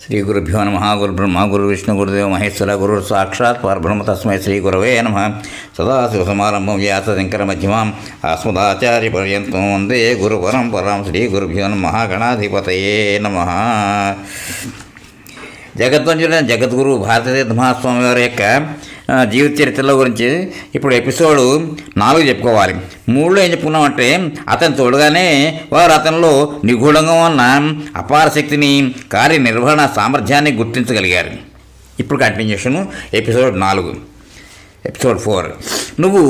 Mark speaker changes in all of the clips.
Speaker 1: శ్రీ గురుభ్యో నమః. గురు బ్రహ్మ గురు విష్ణు గురుదేవ మహేశ్వర గురు సాక్షాత్ పరబ్రహ్మ తస్మై శ్రీ గురవే నమః. సదాశివసమారంభం వ్యాసశంకర మధ్యమాం అస్మదాచార్య పర్యంతం వందే గురు పరంపరాం. శ్రీ గురుభ్యో నమః. గణాధిపతయే నమః. జగద్వంజుడైన జగద్గురు భారతీయ మహాస్వామి వారి యొక్క జీవిత చరిత్రల గురించి ఇప్పుడు ఎపిసోడ్ 4 చెప్పుకోవాలి. 3లో ఏం చెప్పుకున్నామంటే అతను చూడగానే వారు అతనిలో నిగూఢంగా ఉన్న అపార శక్తిని, కార్యనిర్వహణ సామర్థ్యాన్ని గుర్తించగలిగారు. ఇప్పుడు కంటిన్యూషన్ ఎపిసోడ్ 4. ఎపిసోడ్ 4, నువ్వు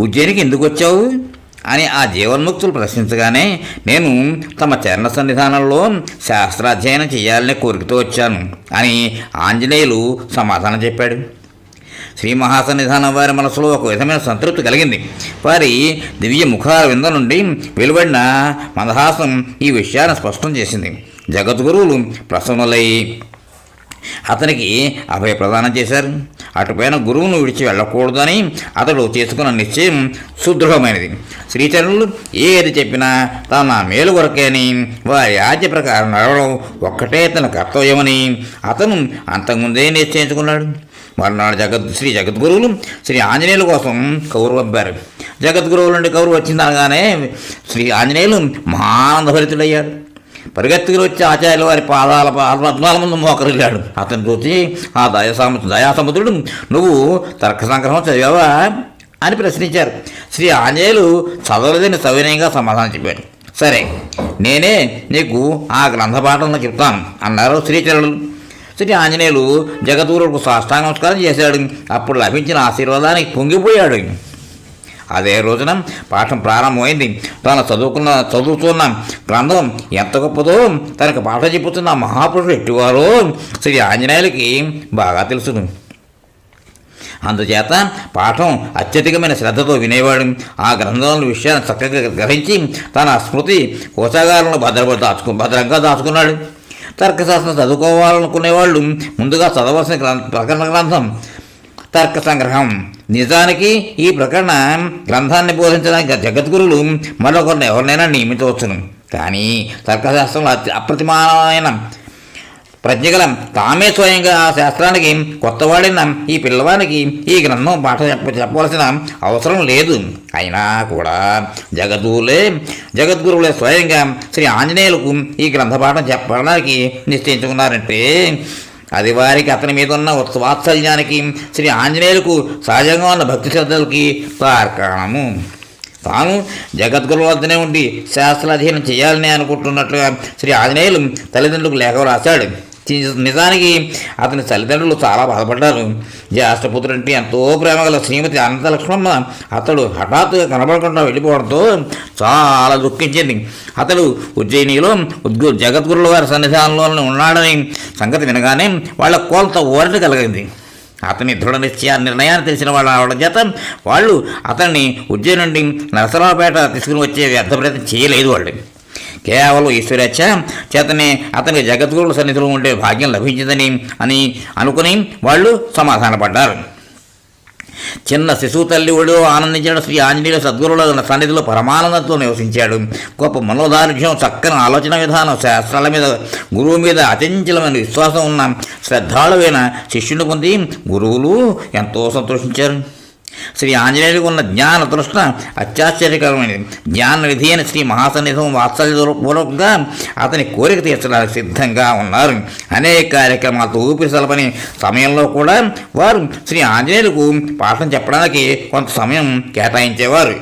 Speaker 1: ఉజ్జయినికి ఎందుకు వచ్చావు అని ఆ జీవన్ముక్తులు ప్రశ్నించగానే, నేను తమ చరణ సన్నిధానంలో శాస్త్రాధ్యయనం చేయాలనే కోరికతో వచ్చాను అని ఆంజనేయులు సమాధానం చెప్పాడు. శ్రీ మహాసన్నిధానం వారి మనసులో ఒక విధమైన సంతృప్తి కలిగింది. వారి దివ్య ముఖార వింద నుండి వెలువడిన మందహాసం ఈ విషయాన్ని స్పష్టం చేసింది. జగద్గురువులు ప్రసన్నులై అతనికి అభయ ప్రదానం చేశారు. అటుపైన గురువును విడిచి వెళ్ళకూడదని అతడు చేసుకున్న నిశ్చయం సుదృఢమైనది. శ్రీచరణులు ఏది చెప్పినా తన మేలు కొరకే అని, వారి ఆజ్ఞ ప్రకారం నడవడం ఒక్కటే తన కర్తవ్యమని అతను అంతకుముందే నిశ్చయించుకున్నాడు. మరునాడు శ్రీ జగద్గురువులు శ్రీ ఆంజనేయుల కోసం కౌరు పంపారు. జగద్గురువుల నుండి కౌరు వచ్చిందనగానే శ్రీ ఆంజనేయులు మహానందభరితుడయ్యాడు. పరిగెత్తుకుని వచ్చి ఆచార్యుల వారి పద్మాల ముందు మోకరిల్లాడు. అతను చూసి ఆ దయాసముద్రుడు, నువ్వు తర్క సంగ్రహం చదివావా అని ప్రశ్నించారు. శ్రీ ఆంజనేయులు చదవలేదని సవినయంగా సమాధానం చెప్పాడు. సరే, నేనే నీకు ఆ గ్రంథ పాఠంలో చెప్తాను అన్నారు శ్రీచరణులు. శ్రీ ఆంజనేయులు జగద్గురువులకు సాష్టాంగ నమస్కారం చేశాడు. అప్పుడు లభించిన ఆశీర్వాదానికి పొంగిపోయాడు. అదే రోజున పాఠం ప్రారంభమైంది. తాను చదువుతున్న గ్రంథం ఎంత గొప్పదో, తనకు పాఠం చెప్పుతున్న మహాపురుషుడు ఎట్టివారో శ్రీ ఆంజనేయులకి బాగా తెలుసును. అందుచేత పాఠం అత్యధికమైన శ్రద్ధతో వినేవాడు. ఆ గ్రంథంలోని విషయాన్ని చక్కగా గ్రహించి తన స్మృతి కోశాగారంలో భద్రంగా దాచుకున్నాడు. తర్కశాస్త్రం చదువుకోవాలనుకునేవాళ్ళు ముందుగా చదవాల్సిన ప్రకరణ గ్రంథం తర్క సంగ్రహం. నిజానికి ఈ ప్రకరణ గ్రంథాన్ని బోధించడానికి జగద్గురువులు మరొకరిని ఎవరినైనా నియమించవచ్చును. కానీ తర్కశాస్త్రంలో అప్రతిమానమైన ప్రజ్ఞగల తామే స్వయంగా ఆ శాస్త్రానికి కొత్తవాడిన ఈ పిల్లవానికి ఈ గ్రంథం పాఠం చెప్పవలసిన అవసరం లేదు. అయినా కూడా జగద్గురువులే స్వయంగా శ్రీ ఆంజనేయులకు ఈ గ్రంథ పాఠం చెప్పడానికి నిశ్చయించుకున్నారంటే అది వారికి అతని మీద ఉన్న వాత్సల్యానికి, శ్రీ ఆంజనేయులకు సహజంగా ఉన్న భక్తి శ్రద్ధలకి తార్కాణము. తాను జగద్గురువు వద్దనే ఉండి శాస్త్రాధ్యయనం చేయాలని అనుకుంటున్నట్లుగా శ్రీ ఆంజనేయులు తల్లిదండ్రులకు లేఖ రాశాడు. నిజానికి అతని తల్లిదండ్రులు చాలా బాధపడ్డారు. జ్యేష్ఠపుత్రుడంటే ఎంతో ప్రేమగల శ్రీమతి అనంతలక్ష్మమ్మ అతడు హఠాత్తుగా కనబడకుండా వెళ్ళిపోవడంతో చాలా దుఃఖించింది. అతడు ఉజ్జయినిలో జగద్గురుల వారి సన్నిధానంలో ఉన్నాడని సంగతి వినగానే వాళ్ళ కొంత ఊరట కలిగింది. అతని దృఢ నిర్ణయాన్ని తెలిసిన వాళ్ళ చేత వాళ్ళు అతన్ని ఉజ్జయిని నుండి నరసరావుపేట తీసుకుని వచ్చే వ్యర్థ ప్రయత్నం చేయలేదు. వాళ్ళు కేవలం ఈశ్వరేచ్ఛ చేతనే అతనికి జగద్గురువుల సన్నిధిలో ఉండే భాగ్యం లభించిందని అనుకుని వాళ్ళు సమాధానపడ్డారు. చిన్న శిశువు తల్లి ఒడిలో ఆనందించిన శ్రీ ఆంజనేయుల సద్గురువుల సన్నిధిలో పరమానందంతో నివసించాడు. గొప్ప మనోదారుఢ్యం, చక్కని ఆలోచన విధానం, శాస్త్రాల మీద, గురువు మీద అచంచలమైన విశ్వాసం ఉన్న శ్రద్ధాళువైన శిష్యుని పొంది గురువులు ఎంతో సంతోషించారు. శ్రీ ఆంజనేయులకు ఉన్న జ్ఞాన తృష్ణ అత్యాశ్చర్యకరమైనది. జ్ఞాన నిధి అయిన శ్రీ మహాసన్నిధం వాత్సల్యపూర్వకంగా అతని కోరిక తీర్చడానికి సిద్ధంగా ఉన్నారు. అనేక కార్యక్రమాలతో ఊపిరి సలపని సమయంలో కూడా వారు శ్రీ ఆంజనేయులకు పాఠం చెప్పడానికి కొంత సమయం కేటాయించేవారు.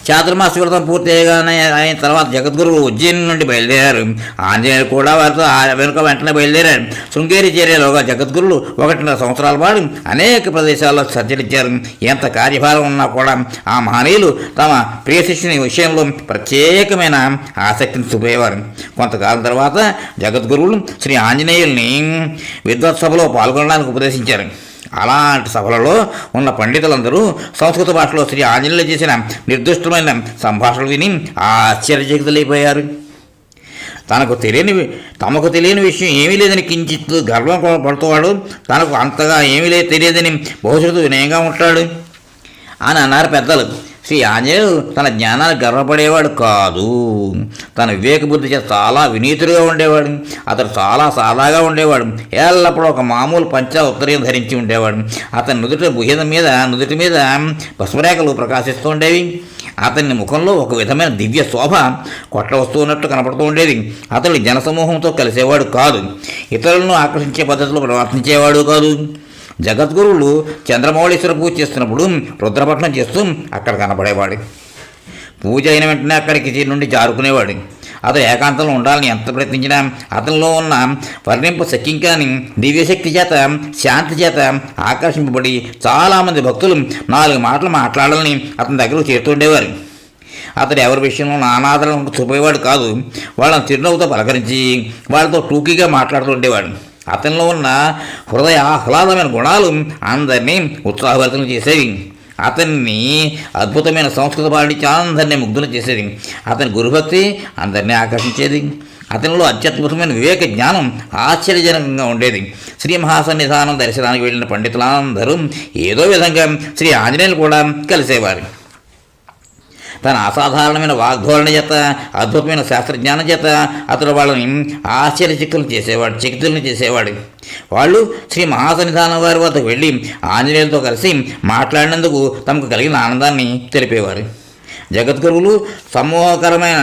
Speaker 1: చాతుర్మాస వ్రతం పూర్తి అయిన తర్వాత జగద్గురువు ఉజ్జయిని నుండి బయలుదేరారు. ఆంజనేయులు కూడా వారితో వెంటనే బయలుదేరారు. శృంగేరి చేరేలోగా జగద్గురువులు 1.5 సంవత్సరాల పాటు అనేక ప్రదేశాల్లో సంచరించారు. ఎంత కార్యభారం ఉన్నా కూడా ఆ మహనీయులు తమ ప్రియ శిష్యుని విషయంలో ప్రత్యేకమైన ఆసక్తిని చూపేవారు. కొంతకాలం తర్వాత జగద్గురువులు శ్రీ ఆంజనేయుల్ని విద్వత్సభలో పాల్గొనడానికి ఉపదేశించారు. అలాంటి సభలలో ఉన్న పండితులందరూ సంస్కృత భాషలో శ్రీ ఆంజనేయులు చేసిన నిర్దిష్టమైన సంభాషణలు విని ఆశ్చర్యచకితులైపోయారు. తమకు తెలియని విషయం ఏమీ లేదని కించిత్ గర్వం పడుతోవాడు, తనకు అంతగా ఏమీ తెలియదని బహుశృతు వినయంగా ఉంటాడు అని అన్నారు పెద్దలు. శ్రీ ఆంజనేయుడు తన జ్ఞానానికి గర్వపడేవాడు కాదు. తన వివేక బుద్ధి చేత చాలా వినీతుడిగా ఉండేవాడు. అతడు చాలా సాదాగా ఉండేవాడు. ఎల్లప్పుడూ ఒక మామూలు పంచా ఉత్తరీయం ధరించి ఉండేవాడు. అతని నుదుటి మీద పసుపురేఖలు ప్రకాశిస్తూ ఉండేవి. అతని ముఖంలో ఒక విధమైన దివ్య శోభ కొట్ల వస్తున్నట్టు కనపడుతూ ఉండేది. అతడు జనసమూహంతో కలిసేవాడు కాదు. ఇతరులను ఆకర్షించే పద్ధతిలో ప్రవర్తించేవాడు కాదు. జగద్గురువులు చంద్రమౌళీశ్వర పూజ చేస్తున్నప్పుడు రుద్రపట్నం చేస్తూ అక్కడ కనపడేవాడు. పూజ అయిన వెంటనే అక్కడికి నుండి జారుకునేవాడు. అతను ఏకాంతంలో ఉండాలని ఎంత ప్రయత్నించినా అతనిలో ఉన్న వర్ణింప శక్తింకాని దివ్యశక్తి చేత, శాంతి చేత ఆకర్షింపబడి చాలామంది భక్తులు 4 మాటలు మాట్లాడాలని అతని దగ్గరకు చేరుతుండేవారు. అతడు ఎవరి విషయంలో నానాదరణ చూపేవాడు కాదు. వాళ్ళని చిరునవ్వుతో పలకరించి వాళ్ళతో టూకీగా మాట్లాడుతూ ఉండేవాడు. అతనిలో ఉన్న హృదయ ఆహ్లాదమైన గుణాలు అందరినీ ఉత్సాహభరితం చేసేవి. అతన్ని అద్భుతమైన సంస్కృత పాండిత్యం అందరినీ ముగ్ధులు చేసేది. అతని గురుభక్తి అందరినీ ఆకర్షించేది. అతనిలో అత్యద్భుతమైన వివేక జ్ఞానం ఆశ్చర్యజనకంగా ఉండేది. శ్రీ మహాసన్నిధానం దర్శనానికి వెళ్ళిన పండితులందరూ ఏదో విధంగా శ్రీ ఆంజనేయులు కూడా కలిసేవారు. తన అసాధారణమైన వాగ్ధోరణి చేత, అద్భుతమైన శాస్త్రజ్ఞానం చేత అతడు వాళ్ళని చకితులను చేసేవాడు. వాళ్ళు శ్రీ మహాసన్నిధానం వారి వద్దకు వెళ్ళి ఆంజనేయులతో కలిసి మాట్లాడినందుకు తమకు కలిగిన ఆనందాన్ని తెలిపేవారు. జగద్గురువులు సమూహకరమైన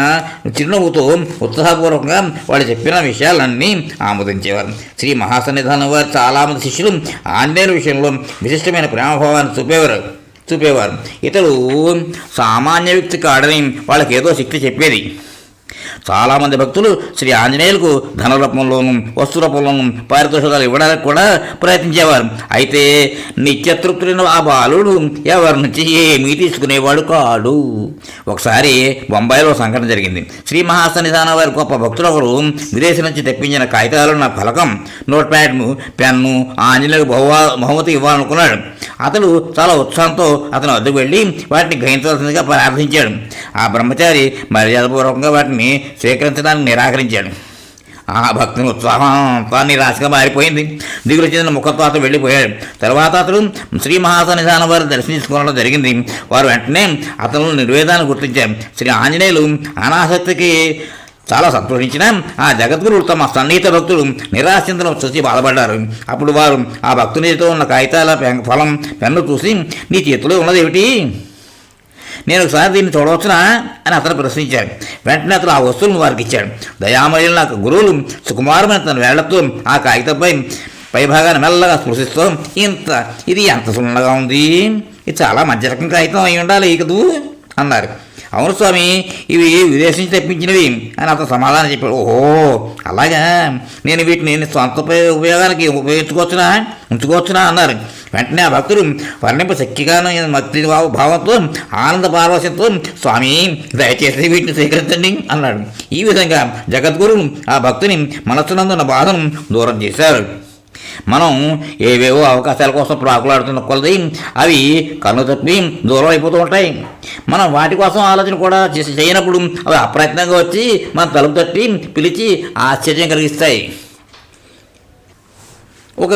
Speaker 1: చిరునవ్వుతో ఉత్సాహపూర్వకంగా వాళ్ళు చెప్పిన విషయాలన్నీ ఆమోదించేవారు. శ్రీ మహాసన్నిధానం వారి చాలామంది శిష్యులు ఆంజనేయుల విషయంలో విశిష్టమైన ప్రేమభావాన్ని చూపేవారు. ఇతడు సామాన్య వ్యక్తి కాడని వాళ్ళకి ఏదో శక్తి చెప్పేది. చాలామంది భక్తులు శ్రీ ఆంజనేయులకు ధన రూపంలోనూ వస్తు రూపంలోనూ పారితోషికాలు ఇవ్వడానికి కూడా ప్రయత్నించేవారు. అయితే నిత్యతృప్తులైన ఆ బాలుడు ఎవరి నుంచి ఏమీ తీసుకునేవాడు కాడు. ఒకసారి బొంబాయిలో సంఘటన జరిగింది. శ్రీ మహాసన్నిధానం వారి గొప్ప భక్తులు ఒకరు విదేశం నుంచి తెప్పించిన కాగితాలున్న ఫలకం, నోట్ ప్యాడ్, పెన్ను ఆంజనేయులకు బహుమతి ఇవ్వాలనుకున్నాడు. అతడు చాలా ఉత్సాహంతో అతను వద్దకు వెళ్ళి వాటిని గ్రహించవలసిందిగా ప్రార్థించాడు. ఆ బ్రహ్మచారి మర్యాదపూర్వకంగా వాటిని స్వీకరించడానికి నిరాకరించాడు. ఆ భక్తుని ఉత్సాహం అంతా నిరాశగా మారిపోయింది. దిగులు చెందిన ముఖంతో అతను వెళ్ళిపోయాడు. తర్వాత అతడు శ్రీ మహాసన్నిధానం వారు దర్శించుకోవడం జరిగింది. వారు వెంటనే అతను నిర్వేదాన్ని గుర్తించారు. శ్రీ ఆంజనేయులు అనాసక్తికి చాలా సంతోషించిన ఆ జగద్గురువులు తమ సన్నిహిత భక్తులు నిరాశించడం చూసి బాధపడ్డారు. అప్పుడు వారు ఆ భక్తునితో ఉన్న కాగితాల ఫలం పెన్ను చూసి, నీ చేతిలో ఉన్నదేమిటి? నేను ఒకసారి దీన్ని చూడవచ్చునా అని అతను ప్రశ్నించాడు. వెంటనే అతను ఆ వస్తువులను వారికి ఇచ్చాడు. దయామయులు నాకు గురువులు సుకుమారమైన తన వేళ్లతో ఆ కాగితంపై పైభాగాన్ని మెల్లగా స్పృశిస్తూ, ఇది ఎంత సున్నగా ఉంది, ఇది చాలా మధ్య రకం కాగితం అయి ఉండాలి కదూ అన్నారు. అవును స్వామి, ఇవి విదేశం నుంచి తెప్పించినవి అని అతను సమాధానం చెప్పాడు. ఓహో అలాగా, నేను వీటిని సొంత ఉపయోగానికి ఉంచుకోవచ్చునా అన్నారు. వెంటనే ఆ భక్తుడు వర్ణింప శక్తిగాను భక్తి భావంతో ఆనంద పారవశ్యంతో, స్వామి దయచేసి వీటిని స్వీకరించండి అన్నాడు. ఈ విధంగా జగద్గురువు ఆ భక్తుని మనస్సునందున్న బాధను దూరం చేశారు. మనం ఏవేవో అవకాశాల కోసం ప్రాకులాడుతున్న కొలది అవి కన్ను తప్పి దూరం అయిపోతూ ఉంటాయి. మనం వాటి కోసం ఆలోచన కూడా చేయనప్పుడు అవి అప్రయత్నంగా వచ్చి మన తలుపు తట్టి పిలిచి ఆశ్చర్యం కలిగిస్తాయి. ఒక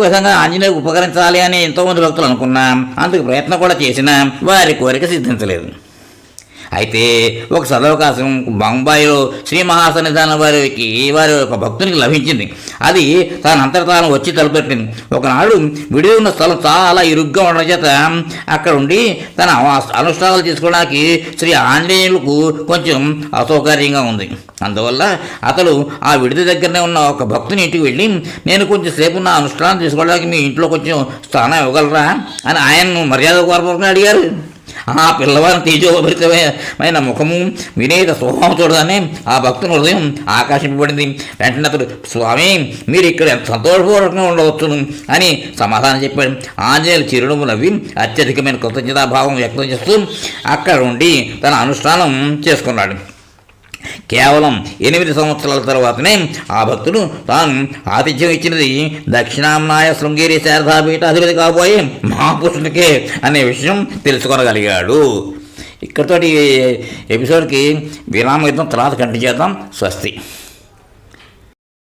Speaker 1: విధంగా ఆంజనేయులకు ఉపకరించాలి అని ఎంతోమంది భక్తులు అనుకున్నా, అందుకు ప్రయత్నం కూడా చేసినా వారి కోరిక సిద్ధించలేదు. అయితే ఒక సదవకాశం బొంబాయిలో శ్రీ మహాసన్నిధానం వారి ఒక భక్తునికి లభించింది. అది తానంతట తాను వచ్చి తలుపెట్టింది. ఒకనాడు విడి ఉన్న స్థలం చాలా ఇరుగ్గా ఉండడం చేత అక్కడ ఉండి తన అనుష్ఠానాలు చేసుకోవడానికి శ్రీ ఆంజనేయులకు కొంచెం అసౌకర్యంగా ఉంది. అందువల్ల అతడు ఆ విడిది దగ్గరనే ఉన్న ఒక భక్తుని ఇంటికి వెళ్ళి, నేను కొంచెం సేపు నా అనుష్ఠానం చేసుకోవడానికి మీ ఇంట్లో కొంచెం స్థానం ఇవ్వగలరా అని ఆయన్ను మర్యాదపూర్వకంగా అడిగారు. ఆ పిల్లవారిని తేజోభరితమైన ముఖము, వినేత స్వభావం చూడగానే ఆ భక్తుని హృదయం ఆకర్షింపబడింది. వెంటనే అతడు, స్వామి మీరు ఇక్కడ ఎంత సంతోషపూర్వకంగా ఉండవచ్చును అని సమాధానం చెప్పాడు. ఆంజనేయులు చిరునవ్వు నవ్వి అత్యధికమైన కృతజ్ఞతాభావం వ్యక్తం చేస్తూ అక్కడ ఉండి తన అనుష్ఠానం చేసుకున్నాడు. కేవలం 8 సంవత్సరాల తర్వాతనే ఆ భక్తుడు తాను ఆతిథ్యం ఇచ్చినది దక్షిణామ్నాయ శృంగేరి శారదాపీఠ అధిపతి కాబోయే మహాపురుషునికే అనే విషయం తెలుసుకోగలిగాడు. ఇక్కడితోటి ఎపిసోడ్కి విరామ యుద్ధం తర్వాత కంటిన్యూ చేద్దాం. స్వస్తి.